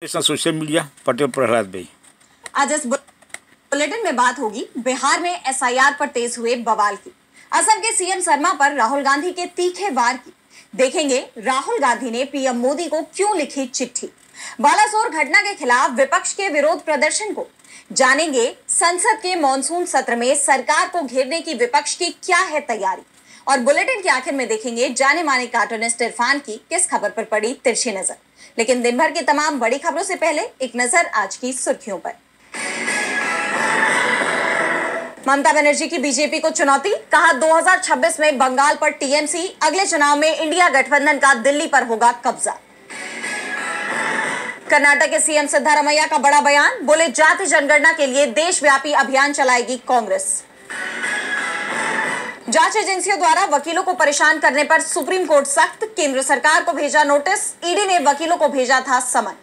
Social media Patel Prahlad भाई। आज इस बुलेटिन में बात होगी बिहार में एसआईआर पर तेज हुए बवाल की, असम के सीएम शर्मा पर राहुल गांधी के तीखे वार की। देखेंगे राहुल गांधी ने पीएम मोदी को क्यों लिखी चिट्ठी, बालासोर घटना के खिलाफ विपक्ष के विरोध प्रदर्शन को। जानेंगे संसद के मॉनसून सत्र में सरकार को घेरने की विपक्ष की क्या है तैयारी। और बुलेटिन के आखिर में देखेंगे जाने माने कार्टूनिस्ट इरफान की किस खबर पर पड़ी तिरछी नजर। लेकिन दिन भर की तमाम बड़ी खबरों से पहले एक नजर आज की सुर्खियों पर। ममता बनर्जी की बीजेपी को चुनौती, कहा 2026 में बंगाल पर टीएमसी, अगले चुनाव में इंडिया गठबंधन का दिल्ली पर होगा कब्जा। कर्नाटक के सीएम सिद्धारमैया का बड़ा बयान, बोले जाति जनगणना के लिए देशव्यापी अभियान चलाएगी कांग्रेस। जांच एजेंसियों द्वारा वकीलों को परेशान करने पर सुप्रीम कोर्ट सख्त, केंद्र सरकार को भेजा नोटिस, ईडी ने वकीलों को भेजा था समन।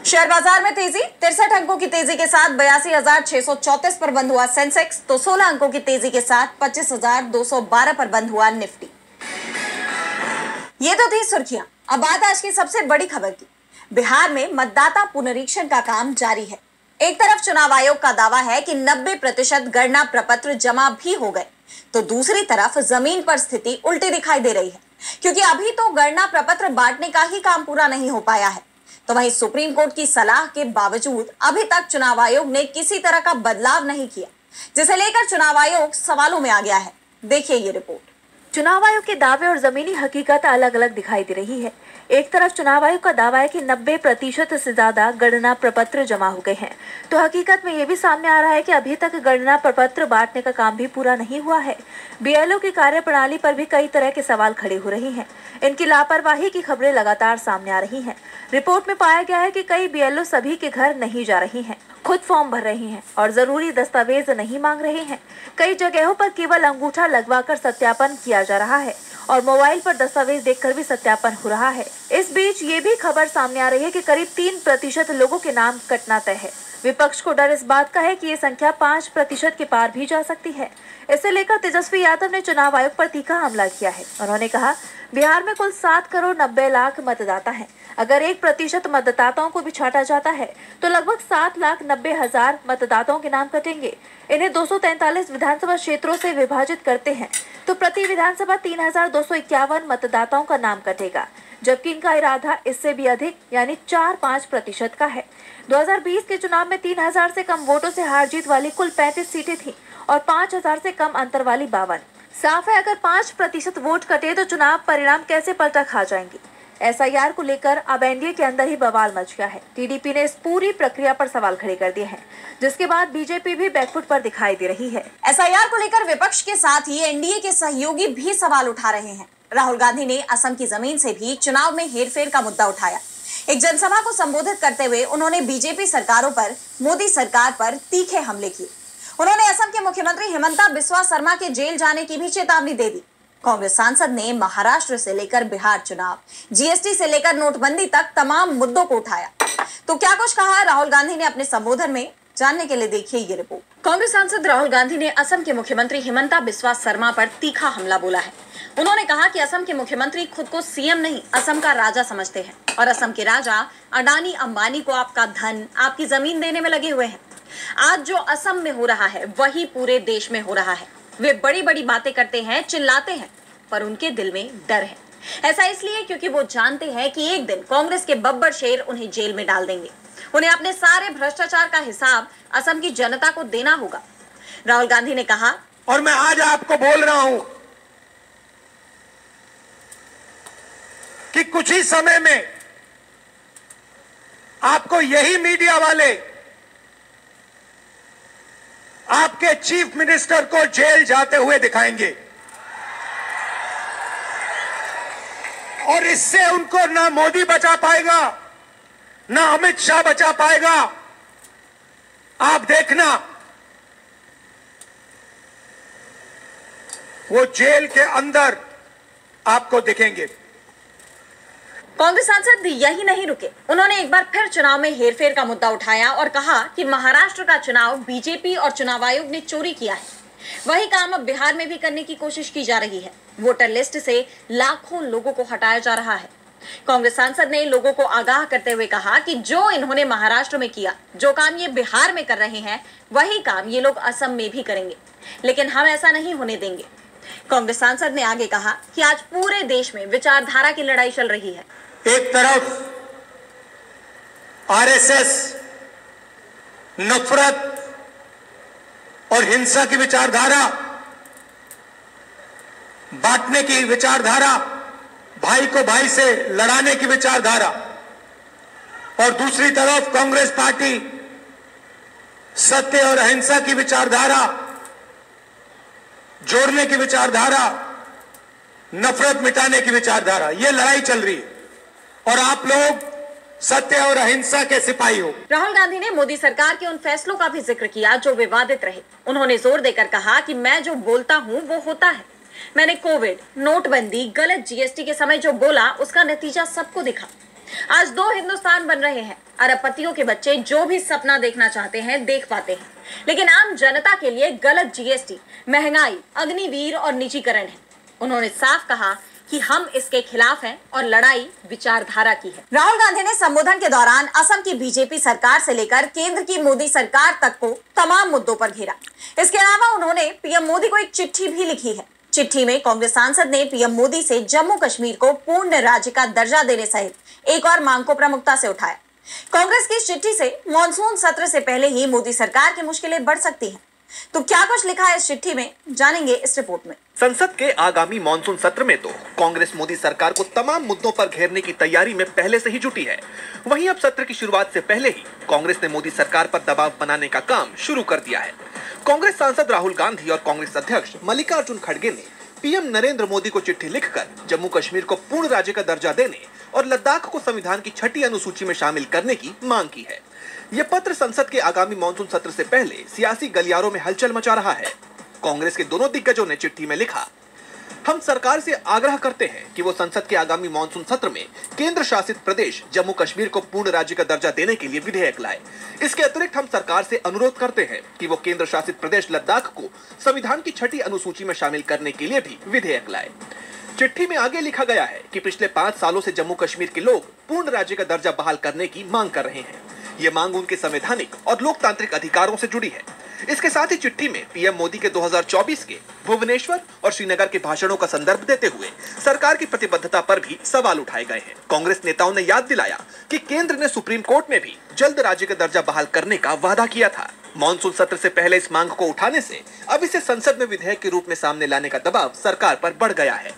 शेयर बाजार में तेजी, 63 अंकों की तेजी के साथ 82,634 पर बंद हुआ सेंसेक्स, तो 16 अंकों की तेजी के साथ 25,212 पर बंद हुआ निफ्टी। ये तो थी सुर्खियां। अब बात आज की सबसे बड़ी खबर की। बिहार में मतदाता पुनरीक्षण का काम जारी है। एक तरफ चुनाव आयोग का दावा है कि 90% गणना प्रपत्र जमा भी हो गए, तो दूसरी तरफ जमीन पर स्थिति उल्टी दिखाई दे रही है, क्योंकि अभी तो गणना प्रपत्र बांटने का ही काम पूरा नहीं हो पाया है। तो वहीं सुप्रीम कोर्ट की सलाह के बावजूद अभी तक चुनाव आयोग ने किसी तरह का बदलाव नहीं किया, जिसे लेकर चुनाव आयोग सवालों में आ गया है। देखिए ये रिपोर्ट। चुनाव आयोग के दावे और जमीनी हकीकत अलग अलग दिखाई दे रही है। एक तरफ चुनाव आयोग का दावा है कि 90% से ज्यादा गणना प्रपत्र जमा हो गए हैं, तो हकीकत में ये भी सामने आ रहा है कि अभी तक गणना प्रपत्र बांटने का काम भी पूरा नहीं हुआ है। बीएलओ की कार्यप्रणाली पर भी कई तरह के सवाल खड़े हो रहे हैं। इनकी लापरवाही की खबरें लगातार सामने आ रही हैं। रिपोर्ट में पाया गया है कि कई बीएलओ सभी के घर नहीं जा रही हैं, खुद फॉर्म भर रही हैं और जरूरी दस्तावेज नहीं मांग रहे हैं। कई जगहों पर केवल अंगूठा लगवाकर सत्यापन किया जा रहा है और मोबाइल पर दस्तावेज देखकर भी सत्यापन हो रहा है। इस बीच ये भी खबर सामने आ रही है कि करीब 3% लोगों के नाम कटना तय है। विपक्ष को डर इस बात का है कि ये संख्या 5% के पार भी जा सकती है। इसे लेकर तेजस्वी यादव ने चुनाव आयोग पर तीखा हमला किया है। उन्होंने कहा, बिहार में कुल 7 करोड़ 90 लाख मतदाता हैं। अगर 1% मतदाताओं को भी छांटा जाता है तो लगभग 7,90,000 मतदाताओं के नाम कटेंगे। इन्हें 243 विधानसभा क्षेत्रों से विभाजित करते हैं तो प्रति विधानसभा 3,251 मतदाताओं का नाम कटेगा, जबकि इनका इरादा इससे भी अधिक यानी 4-5% का है। 2020 के चुनाव में 3,000 से कम वोटों से हार जीत वाली कुल 35 सीटें थी और 5,000 से कम अंतर वाली 52। साफ है, अगर 5% वोट कटे तो चुनाव परिणाम कैसे पलटा खा जाएंगे। एसआईआर को लेकर अब एनडीए के अंदर ही बवाल मच गया है। टीडीपी ने इस पूरी प्रक्रिया पर सवाल खड़े कर दिए हैं, जिसके बाद बीजेपी भी बैकफुट पर दिखाई दे रही है। एसआईआर को लेकर विपक्ष के साथ ही एनडीए के सहयोगी भी सवाल उठा रहे हैं। राहुल गांधी ने असम की जमीन से भी चुनाव में हेरफेर का मुद्दा उठाया। एक जनसभा को संबोधित करते हुए उन्होंने बीजेपी सरकारों पर, मोदी सरकार पर तीखे हमले किए। उन्होंने असम के मुख्यमंत्री हिमंता बिस्वा शर्मा के जेल जाने की भी चेतावनी दे दी। कांग्रेस सांसद ने महाराष्ट्र से लेकर बिहार चुनाव, जीएसटी से लेकर नोटबंदी तक तमाम मुद्दों को उठाया। तो क्या कुछ कहा राहुल गांधी ने अपने संबोधन में, जानने के लिए देखिए ये रिपोर्ट। कांग्रेस सांसद राहुल गांधी ने असम के मुख्यमंत्री हिमंता बिस्वा शर्मा पर तीखा हमला बोला है। उन्होंने कहा कि असम के मुख्यमंत्री खुद को सीएम नहीं, असम का राजा समझते हैं और असम के राजा अडानी अंबानी को आपका धन, आपकी जमीन देने में लगे हुए हैं। आज जो असम में हो रहा है वही पूरे देश में हो रहा है। वे बड़ी बड़ी बातें करते हैं, चिल्लाते हैं, पर उनके दिल में डर है। ऐसा इसलिए क्योंकि वो जानते हैं कि एक दिन कांग्रेस के बब्बर शेर उन्हें जेल में डाल देंगे। उन्हें अपने सारे भ्रष्टाचार का हिसाब असम की जनता को देना होगा। राहुल गांधी ने कहा, और मैं आज आपको बोल रहा हूं कि कुछ ही समय में आपको यही मीडिया वाले आपके चीफ मिनिस्टर को जेल जाते हुए दिखाएंगे और इससे उनको ना मोदी बचा पाएगा, ना अमित शाह बचा पाएगा। आप देखना, वो जेल के अंदर आपको दिखेंगे। कांग्रेस सांसद यही नहीं रुके। उन्होंने एक बार फिर चुनाव में हेरफेर का मुद्दा उठाया और कहा कि महाराष्ट्र का चुनाव बीजेपी और चुनाव आयोग ने चोरी किया है। वही काम अब बिहार में भी करने की कोशिश की जा रही है। वोटर लिस्ट से लाखों लोगों को हटाया जा रहा है। कांग्रेस सांसद ने लोगों को आगाह करते हुए कहा कि जो इन्होंने महाराष्ट्र में किया, जो काम ये बिहार में कर रहे हैं, वही काम ये लोग असम में भी करेंगे, लेकिन हम ऐसा नहीं होने देंगे। कांग्रेस सांसद ने आगे कहा कि आज पूरे देश में विचारधारा की लड़ाई चल रही है। एक तरफ आरएसएस नफरत और हिंसा की विचारधारा, बांटने की विचारधारा, भाई को भाई से लड़ाने की विचारधारा, और दूसरी तरफ कांग्रेस पार्टी सत्य और अहिंसा की विचारधारा, जोड़ने की विचारधारा, नफरत मिटाने की विचारधारा, यह लड़ाई चल रही है और आप लोग सत्य और अहिंसा के सिपाही हो। राहुल गांधी ने मोदी सरकार के उन फैसलों का भी जिक्र किया जो विवादित रहे। उन्होंने जोर देकर कहा कि मैं जो बोलता हूं वो होता है। मैंने कोविड, नोटबंदी, गलत जीएसटी के समय जो बोला उसका नतीजा सबको दिखा। आज 2 हिंदुस्तान बन रहे हैं। अरबपतियों के बच्चे जो भी सपना देखना चाहते हैं देख पाते हैं, लेकिन आम जनता के लिए गलत जीएसटी, महंगाई, अग्निवीर और निजीकरण है। उन्होंने साफ कहा कि हम इसके खिलाफ हैं और लड़ाई विचारधारा की है। राहुल गांधी ने संबोधन के दौरान असम की बीजेपी सरकार से लेकर केंद्र की मोदी सरकार तक को तमाम मुद्दों पर घेरा। इसके अलावा उन्होंने पीएम मोदी को एक चिट्ठी भी लिखी है। चिट्ठी में कांग्रेस सांसद ने पीएम मोदी से जम्मू कश्मीर को पूर्ण राज्य का दर्जा देने सहित एक और मांग को प्रमुखता से उठाया। कांग्रेस की इस चिट्ठी से मॉनसून सत्र से पहले ही मोदी सरकार की मुश्किलें बढ़ सकती हैं। तो क्या कुछ लिखा है इस चिट्ठी में, जानेंगे इस रिपोर्ट में। संसद के आगामी मॉनसून सत्र में तो कांग्रेस मोदी सरकार को तमाम मुद्दों पर घेरने की तैयारी में पहले से ही जुटी है। वहीं अब सत्र की शुरुआत से पहले ही कांग्रेस ने मोदी सरकार पर दबाव बनाने का काम शुरू कर दिया है। कांग्रेस सांसद राहुल गांधी और कांग्रेस अध्यक्ष मल्लिकार्जुन खड़गे ने पीएम नरेंद्र मोदी को चिट्ठी लिखकर जम्मू कश्मीर को पूर्ण राज्य का दर्जा देने और लद्दाख को संविधान की 6ठी अनुसूची में शामिल करने की मांग की है। यह पत्र संसद के आगामी मॉनसून सत्र से पहले सियासी गलियारों में हलचल मचा रहा है। कांग्रेस के दोनों दिग्गजों ने चिट्ठी में लिखा, हम सरकार से आग्रह करते हैं कि वो संसद के आगामी मॉनसून सत्र में केंद्र शासित प्रदेश जम्मू कश्मीर को पूर्ण राज्य का दर्जा देने के लिए विधेयक लाए। इसके अतिरिक्त हम सरकार से अनुरोध करते हैं कि वो केंद्र शासित प्रदेश लद्दाख को संविधान की 6ठी अनुसूची में शामिल करने के लिए भी विधेयक लाए। चिट्ठी में आगे लिखा गया है कि पिछले 5 सालों से जम्मू कश्मीर के लोग पूर्ण राज्य का दर्जा बहाल करने की मांग कर रहे हैं। ये मांग उनके संवैधानिक और लोकतांत्रिक अधिकारों से जुड़ी है। इसके साथ ही चिट्ठी में पीएम मोदी के 2024 के भुवनेश्वर और श्रीनगर के भाषणों का संदर्भ देते हुए सरकार की प्रतिबद्धता पर भी सवाल उठाए गए हैं। कांग्रेस नेताओं ने याद दिलाया कि केंद्र ने सुप्रीम कोर्ट में भी जल्द राज्य का दर्जा बहाल करने का वादा किया था। मॉनसून सत्र से पहले इस मांग को उठाने से अब इसे संसद में विधेयक के रूप में सामने लाने का दबाव सरकार पर बढ़ गया है।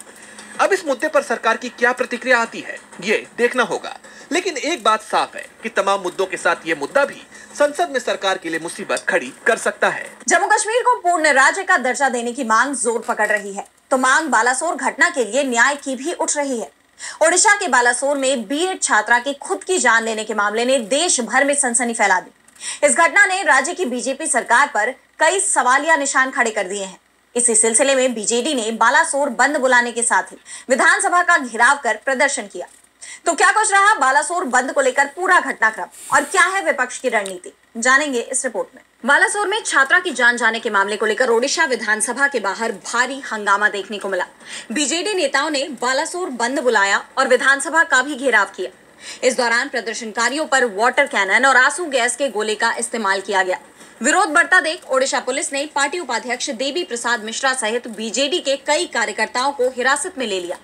अब इस मुद्दे पर सरकार की क्या प्रतिक्रिया आती है ये देखना होगा, लेकिन एक बात साफ है कि तमाम मुद्दों के साथ ये मुद्दा भी संसद में सरकार के लिए मुसीबत खड़ी कर सकता है। जम्मू कश्मीर को पूर्ण राज्य का दर्जा देने की मांग जोर पकड़ रही है, तो मांग बालासोर घटना के लिए न्याय की भी उठ रही है। ओडिशा के बालासोर में बीएड छात्रा की खुद की जान लेने के मामले ने देश भर में सनसनी फैला दी। इस घटना ने राज्य की बीजेपी सरकार पर कई सवालिया निशान खड़े कर दिए हैं। इसी सिलसिले में बीजेडी ने बालासोर बंद बुलाने के साथ ही विधानसभा का घेराव कर प्रदर्शन किया। तो क्या कुछ रहा बालासोर बंद को लेकर पूरा घटनाक्रम और क्या है विपक्ष की रणनीति, जानेंगे इस रिपोर्ट में। बालासोर में छात्रा की जान जाने के मामले को लेकर ओडिशा विधानसभा के बाहर भारी हंगामा देखने को मिला। बीजेडी नेताओं ने बालासोर बंद बुलाया और विधानसभा का भी घेराव किया। इस दौरान प्रदर्शनकारियों पर वाटर कैनन और आंसू गैस के गोले का इस्तेमाल किया गया। विरोध बढ़ता देख ओडिशा पुलिस ने पार्टी उपाध्यक्ष देवी प्रसाद मिश्रा सहित बीजेडी के कई कार्यकर्ताओं को हिरासत में ले लिया।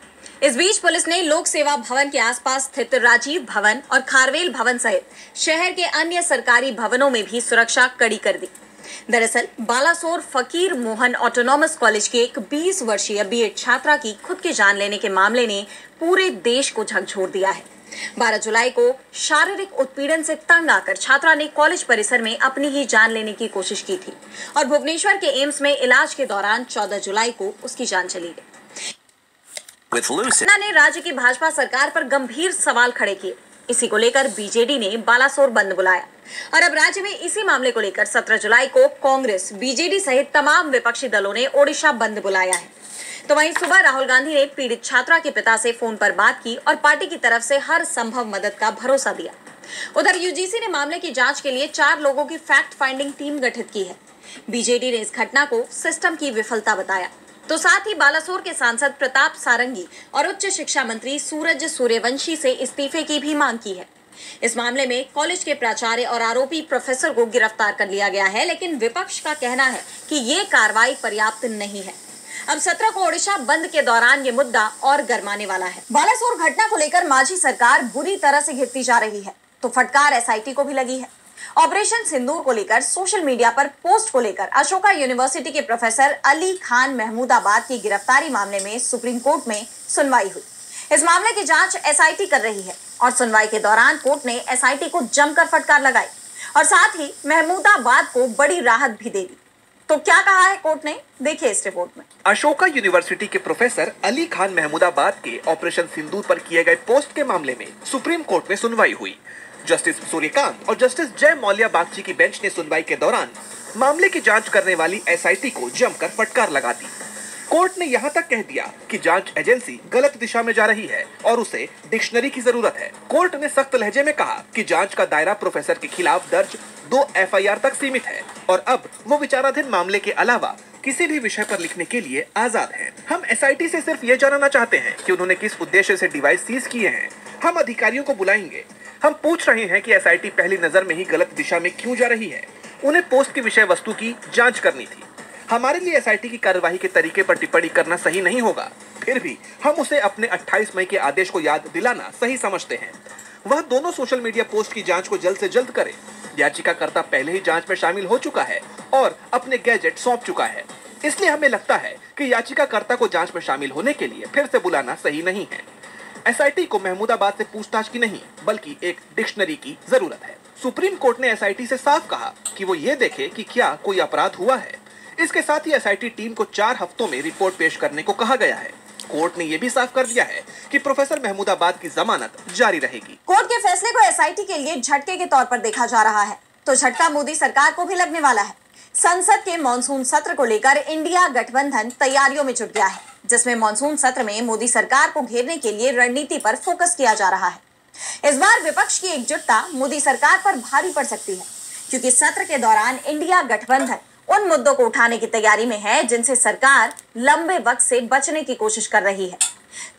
इस बीच पुलिस ने लोक सेवा भवन के आसपास स्थित राजीव भवन और खारवेल भवन सहित शहर के अन्य सरकारी भवनों में भी सुरक्षा कड़ी कर दी। दरअसल बालासोर फकीर मोहन ऑटोनॉमस कॉलेज की एक 20 वर्षीय बीएड छात्रा की खुद की जान लेने के मामले ने पूरे देश को झकझोर दिया है। 12 जुलाई को शारीरिक उत्पीड़न से तंग आकर छात्रा ने कॉलेज परिसर में अपनी ही जान लेने की कोशिश की थी और भुवनेश्वर के एम्स में इलाज के दौरान 14 जुलाई को उसकी जान चली गई। ने राज्य की भाजपा सरकार पर गंभीर सवाल खड़े किए। इसी को लेकर बीजेडी ने बालासोर बंद बुलाया और अब राज्य में इसी मामले को लेकर 17 जुलाई को कांग्रेस, बीजेडी सहित तमाम विपक्षी दलों ने ओडिशा बंद बुलाया है। तो वहीं सुबह राहुल गांधी ने पीड़ित छात्रा के पिता से फोन पर बात की और पार्टी की तरफ से हर संभव मदद का भरोसा दिया। उधर यूजीसी ने मामले की जांच के लिए 4 लोगों की फैक्ट फाइंडिंग टीम गठित की है। बीजेडी ने इस घटना को सिस्टम की विफलता बताया। तो साथ ही बालासोर के सांसद प्रताप सारंगी और उच्च शिक्षा मंत्री सूरज सूर्यवंशी से इस्तीफे की भी मांग की है। इस मामले में कॉलेज के प्राचार्य और आरोपी प्रोफेसर को गिरफ्तार कर लिया गया है, लेकिन विपक्ष का कहना है कि ये कार्रवाई पर्याप्त नहीं है। अब सत्र को ओडिशा बंद के दौरान ये मुद्दा और गरमाने वाला है। बालासोर घटना को लेकर माझी सरकार बुरी तरह से घिरती जा रही है, तो फटकार एसआईटी को भी लगी है। ऑपरेशन सिंदूर को लेकर सोशल मीडिया पर पोस्ट को लेकर अशोका यूनिवर्सिटी के प्रोफेसर अली खान महमूदाबाद की गिरफ्तारी मामले में सुप्रीम कोर्ट में सुनवाई हुई। इस मामले की जांच एसआईटी कर रही है और सुनवाई के दौरान कोर्ट ने एसआईटी को जमकर फटकार लगाई और साथ ही महमूदाबाद को बड़ी राहत भी दे दी। तो क्या कहा है कोर्ट ने, देखिए इस रिपोर्ट में। अशोका यूनिवर्सिटी के प्रोफेसर अली खान महमूदाबाद के ऑपरेशन सिंदूर पर किए गए पोस्ट के मामले में सुप्रीम कोर्ट में सुनवाई हुई। जस्टिस सूर्यकांत और जस्टिस जय मौल्या बागची की बेंच ने सुनवाई के दौरान मामले की जांच करने वाली एसआईटी को जमकर फटकार लगा दी। कोर्ट ने यहां तक कह दिया कि जांच एजेंसी गलत दिशा में जा रही है और उसे डिक्शनरी की जरूरत है। कोर्ट ने सख्त लहजे में कहा कि जांच का दायरा प्रोफेसर के खिलाफ दर्ज 2 एफआईआर तक सीमित है और अब वो विचाराधीन मामले के अलावा किसी भी विषय पर लिखने के लिए आजाद हैं। हम एसआईटी से सिर्फ ये जानना चाहते हैं कि उन्होंने किस उद्देश्य से डिवाइस सीज किए हैं। हम अधिकारियों को बुलाएंगे। हम पूछ रहे हैं कि एसआईटी पहली नजर में ही गलत दिशा में क्यों जा रही है। उन्हें पोस्ट की विषय वस्तु की जांच करनी थी। हमारे लिए एसआईटी की कार्यवाही के तरीके पर टिप्पणी करना सही नहीं होगा। फिर भी हम उसे अपने 28 मई के आदेश को याद दिलाना सही समझते हैं। वह दोनों सोशल मीडिया पोस्ट की जांच को जल्द से जल्द करे। याचिकाकर्ता पहले ही जांच में शामिल हो चुका है और अपने गैजेट सौंप चुका है, इसलिए हमें लगता है कि याचिकाकर्ता को जांच में शामिल होने के लिए फिर से बुलाना सही नहीं है। एसआईटी को महमूदाबाद से पूछताछ की नहीं बल्कि एक डिक्शनरी की जरूरत है। सुप्रीम कोर्ट ने एसआईटी से साफ कहा कि वो ये देखे कि क्या कोई अपराध हुआ है। इसके साथ ही एसआईटी टीम को 4 हफ्तों में रिपोर्ट पेश करने को कहा गया है। कोर्ट ने यह भी साफ कर दिया है कि प्रोफेसर महमूदाबाद की जमानत जारी रहेगी। कोर्ट के फैसले को एसआईटी के लिए झटके के तौर पर देखा जा रहा है, तो झटका मोदी सरकार को भी लगने वाला है। संसद के मॉनसून सत्र को लेकर इंडिया गठबंधन तैयारियों में जुट गया है, जिसमें मॉनसून सत्र में मोदी सरकार को घेरने के लिए रणनीति पर फोकस किया जा रहा है। इस बार विपक्ष की एकजुटता मोदी सरकार पर भारी पड़ सकती है, क्योंकि सत्र के दौरान इंडिया गठबंधन उन मुद्दों को उठाने की तैयारी में है जिनसे सरकार लंबे वक्त से बचने की कोशिश कर रही है।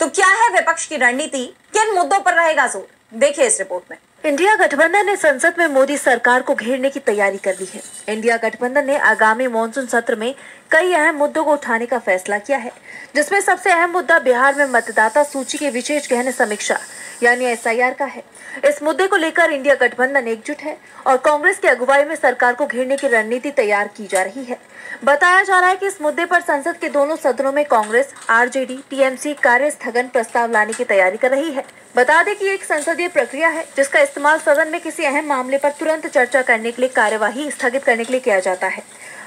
तो क्या है विपक्ष की रणनीति, किन मुद्दों पर रहेगा जोर, देखिए इस रिपोर्ट में। इंडिया गठबंधन ने संसद में मोदी सरकार को घेरने की तैयारी कर ली है। इंडिया गठबंधन ने आगामी मॉनसून सत्र में कई अहम मुद्दों को उठाने का फैसला किया है, जिसमें सबसे अहम मुद्दा बिहार में मतदाता सूची की विशेष गहन समीक्षा यानी एसआईआर का है। इस मुद्दे को लेकर इंडिया गठबंधन एकजुट है और कांग्रेस की अगुवाई में सरकार को घेरने की रणनीति तैयार की जा रही है। बताया जा रहा है कि इस मुद्दे पर संसद के दोनों सदनों में कांग्रेस, आरजेडी, टीएमसी कार्य स्थगन प्रस्ताव लाने की तैयारी कर रही है। बता दें कि एक संसदीय प्रक्रिया है जिसका इस्तेमाल सदन में किसी अहम मामले पर तुरंत चर्चा करने के लिए कार्यवाही स्थगित करने के लिए किया जाता है।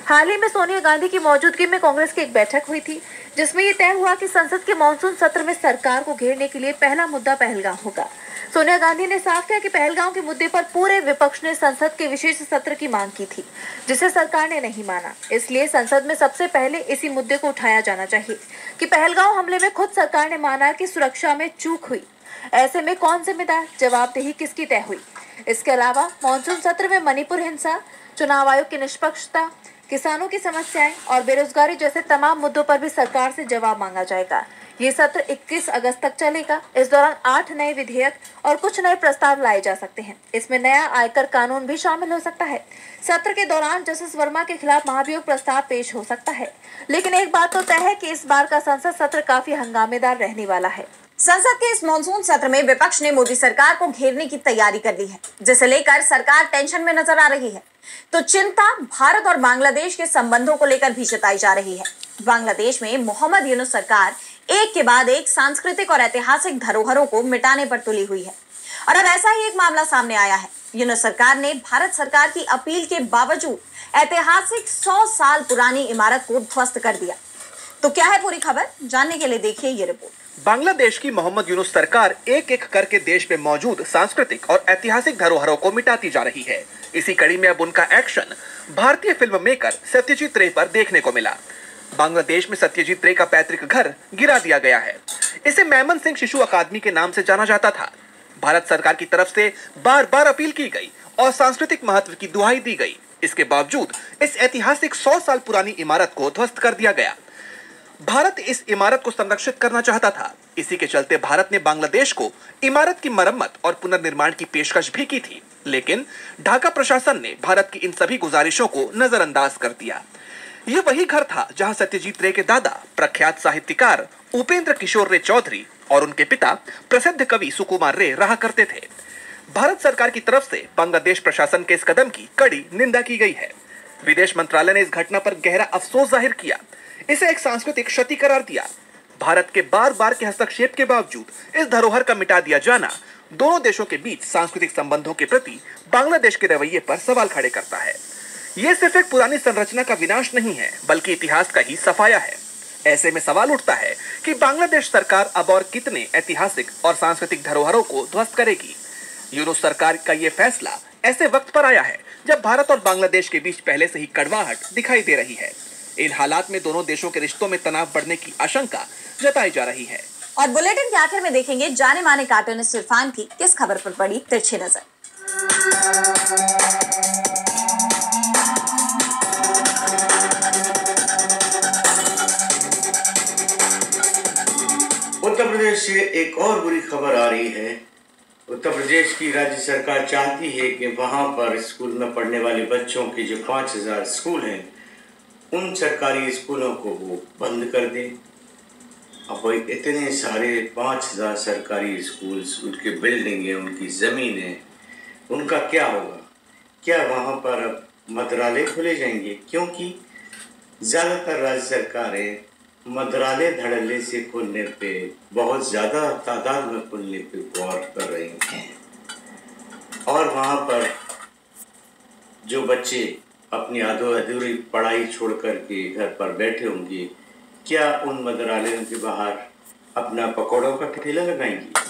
हाल ही में सोनिया गांधी की मौजूदगी में कांग्रेस की एक बैठक हुई थी, जिसमें ये तय हुआ कि संसद के मॉनसून सत्र में सरकार को घेरने के लिए पहला मुद्दा पहलगाम होगा। सोनिया गांधी ने साफ किया कि पहलगाम के मुद्दे पर पूरे विपक्ष ने संसद के विशेष सत्र की मांग की थी, जिसे सरकार ने नहीं माना। इसलिए संसद में सबसे पहले इसी मुद्दे को उठाया जाना चाहिए कि पहलगाम हमले में खुद सरकार ने माना कि सुरक्षा में चूक हुई। ऐसे में कौन जिम्मेदार, जवाबदेही किसकी तय हुई। इसके अलावा मॉनसून सत्र में मणिपुर हिंसा, चुनाव आयोग की निष्पक्षता, किसानों की समस्याएं और बेरोजगारी जैसे तमाम मुद्दों पर भी सरकार से जवाब मांगा जाएगा। ये सत्र 21 अगस्त तक चलेगा। इस दौरान 8 नए विधेयक और कुछ नए प्रस्ताव लाए जा सकते हैं। इसमें नया आयकर कानून भी शामिल हो सकता है। सत्र के दौरान जस्टिस वर्मा के खिलाफ महाभियोग प्रस्ताव पेश हो सकता है, लेकिन एक बात तो तय है कि इस बार का संसद सत्र काफी हंगामेदार रहने वाला है। संसद के इस मॉनसून सत्र में विपक्ष ने मोदी सरकार को घेरने की तैयारी कर ली है, जिसे लेकर सरकार टेंशन में नजर आ रही है। तो चिंता भारत और बांग्लादेश के संबंधों को लेकर भी जताई जा रही है। बांग्लादेश में मोहम्मद यूनुस सरकार एक के बाद एक सांस्कृतिक और ऐतिहासिक धरोहरों को मिटाने पर तुली हुई है और अब ऐसा ही एक मामला सामने आया है। यूनुस सरकार ने भारत सरकार की अपील के बावजूद ऐतिहासिक 100 साल पुरानी इमारत को ध्वस्त कर दिया। तो क्या है पूरी खबर, जानने के लिए देखिए ये रिपोर्ट। बांग्लादेश की मोहम्मद यूनुस सरकार एक एक करके देश में मौजूद सांस्कृतिक और ऐतिहासिक धरोहरों को मिटाती जा रही है। इसी कड़ी में अब उनका एक्शन भारतीय फिल्म मेकर सत्यजीत रे पर देखने को मिला। बांग्लादेश में सत्यजीत रे का पैतृक घर गिरा दिया गया है। इसे मेमन सिंह शिशु अकादमी के नाम से जाना जाता था। भारत सरकार की तरफ से बार बार अपील की गई और सांस्कृतिक महत्व की दुहाई दी गई। इसके बावजूद इस ऐतिहासिक 100 साल पुरानी इमारत को ध्वस्त कर दिया गया। भारत इस इमारत को संरक्षित करना चाहता था। इसी के चलते भारत ने बांग्लादेश को इमारत की मरम्मत और पुनर्निर्माण की पेशकश भी की थी, लेकिन ढाका प्रशासन ने भारत की इन सभी गुजारिशों को नजरअंदाज कर दिया। यह वही घर था जहां सत्यजीत रे के दादा प्रख्यात साहित्यकार उपेंद्र किशोर रे चौधरी और उनके पिता प्रसिद्ध कवि सुकुमार रे रहा करते थे। भारत सरकार की तरफ से बांग्लादेश प्रशासन के इस कदम की कड़ी निंदा की गई है। विदेश मंत्रालय ने इस घटना पर गहरा अफसोस जाहिर किया, इसे एक सांस्कृतिक क्षति करार दिया। भारत के बार बार के हस्तक्षेप के बावजूद इस धरोहर का मिटा दिया जाना दोनों देशों के बीच सांस्कृतिक संबंधों के प्रति बांग्लादेश के रवैये पर सवाल खड़े करता है। यह सिर्फ एक पुरानी संरचना का विनाश नहीं है, बल्कि इतिहास का ही सफाया है। ऐसे में सवाल उठता है कि बांग्लादेश सरकार अब और कितने ऐतिहासिक और सांस्कृतिक धरोहरों को ध्वस्त करेगी। यूनुस सरकार का यह फैसला ऐसे वक्त पर आया है जब भारत और बांग्लादेश के बीच पहले से ही कड़वाहट दिखाई दे रही है। इन हालात में दोनों देशों के रिश्तों में तनाव बढ़ने की आशंका जताई जा रही है। और बुलेटिन के आखिर में देखेंगे जाने माने कार्टूनिस्ट इरफान की किस खबर पर पड़ी तिरछी नजर। उत्तर प्रदेश से एक और बुरी खबर आ रही है। उत्तर प्रदेश की राज्य सरकार चाहती है कि वहां पर स्कूल में पढ़ने वाले बच्चों के जो 5000 स्कूल हैं, उन सरकारी स्कूलों को वो बंद कर दें। अब वो इतने सारे 5000 सरकारी स्कूल्स, उनकी बिल्डिंगें, उनकी ज़मीनें, उनका क्या होगा? क्या वहाँ पर अब मंत्रालय खोले जाएंगे? क्योंकि ज़्यादातर राज्य सरकारें मंत्रालय धड़ल्ले से खोलने पे, बहुत ज़्यादा तादाद में खोलने पे गौर कर रही हैं। और वहाँ पर जो बच्चे अपनी अधूरी पढ़ाई छोड़ कर के घर पर बैठे होंगे, क्या उन मंत्रालयों के बाहर अपना पकौड़ों का ठेला लगाएंगे?